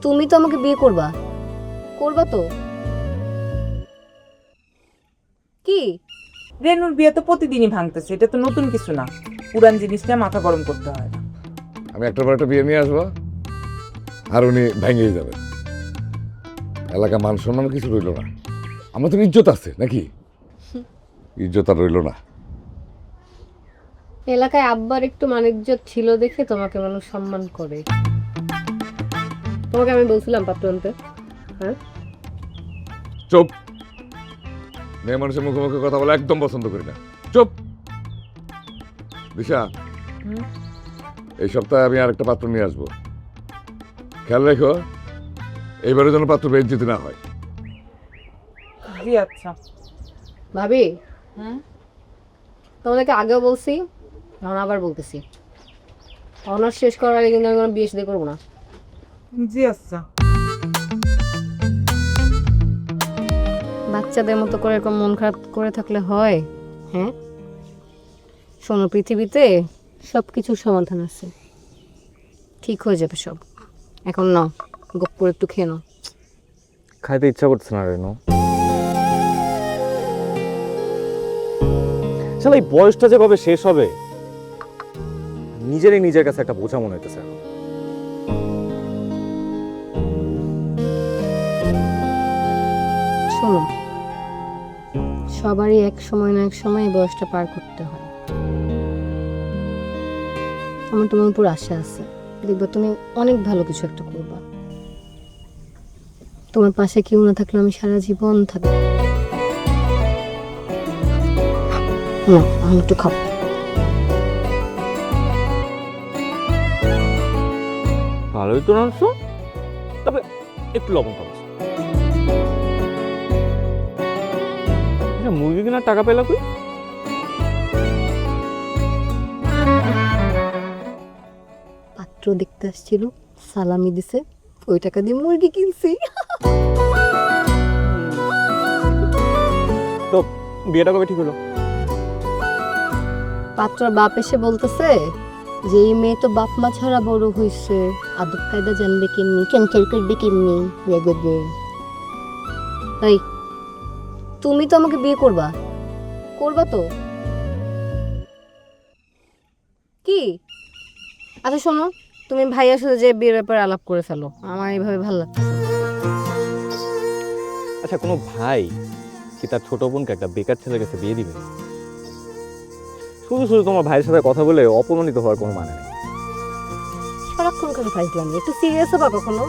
তুমি তো আমাকে বিয়ে করবা, করবা তো? কি? রেনুর বিয়ে তো প্রতিদিনই ভাঙতেছে, এটা তো নতুন কিছু না। পুরান জিনিসটা মাথা গরম করতে হয় না। আমি একটার পর একটা বিয়ে নিয়ে আসবো আর উনি ভেঙেই যাবেন। এলাকা মান সম্মান কিছু রইল না। আমার তো ইজ্জত আছে নাকি? ইজ্জত আর রইল না। এলাকায় আব্বার একটু মানিজ্জত ছিল দেখে তোমাকে মানুষ সম্মান করে। তোমাকে আমি বলছিলাম পাত্র আনতে, হ্যাঁ? চুপ। মেয়ে মানুষের মুখে মুখে কথা বলা একদম পছন্দ করি না। চুপ। দিশা, এই সপ্তাহে আমি আর একটা পাত্র নিয়ে আসবো। খেয়াল রেখো এইবারের জন্য পাত্র বেজ্জিত না হয়। জি আচ্ছা। ভাবি, হুম, তোমাদেরকে আগেও বলছি, এখন আবার বলতেছি, অনার্স শেষ করার আগে কিন্তু আমি কোনো বিয়ে শাদী করবো না। জি আচ্ছা। বাচ্চাদের মতো করে এরকম মন খারাপ করে থাকলে হয়? হ্যাঁ, শোনো, পৃথিবীতে সব কিছুর সমাধান আছে, ঠিক হয়ে যাবে সব। এখন নাও, গপ করে একটু খেয়ে নাও। খাইতে ইচ্ছা করছে না রেনু। শালা এই বয়সটা যে কবে শেষ হবে নিজেরই নিজের কাছে একটা বোঝা মনে হইতেছে। শোনো, সবারই এক সময় না এক সময় এই বয়সটা পার করতে হয়। আমার তোমার উপর আশা আছে, দেখবে তুমি অনেক ভালো কিছু একটা করবা। তোমার পাশে কেউ না থাকলে আমি সারা জীবন থাকবো। না, আমি একটু খাবো। ভালোই তো রান্না, তবে একটু লবণ কম আছে। আচ্ছা, মুরগি কেনার টাকা পেলা কই? পাত্র দেখতে আসছিল, সালামি দিছে, ওই টাকা দিয়ে মুরগি কিনছি। তো বিয়েটা কবে ঠিক হলো? পাত্রর বাপ এসে বলতেছে যে এই মেয়ে তো বাপ মা ছাড়া বড় হয়েছে, আদব কায়দা জানবে কেমনি, ক্যানকেল করবে কেমনি। তাই তুমি তো আমাকে বিয়ে করবা, করবা তো? কি? আচ্ছা শোনো, তুমি ভাইয়ার সাথে যে বিয়ের ব্যাপারে আলাপ করে ফেলো, আমার এইভাবে ভালো লাগছে। আচ্ছা, কোনো ভাই কি তার ছোট বোনকে একটা বেকার ছেলের কাছে বিয়ে দিবে? শুধু শুধু তোমার ভাইয়ের সাথে কথা বলে অপমানিত হওয়ার কোনো মানে নেই। সারাক্ষণ করে ফাইজলাম, একটু সিরিয়াস হবা কখনো?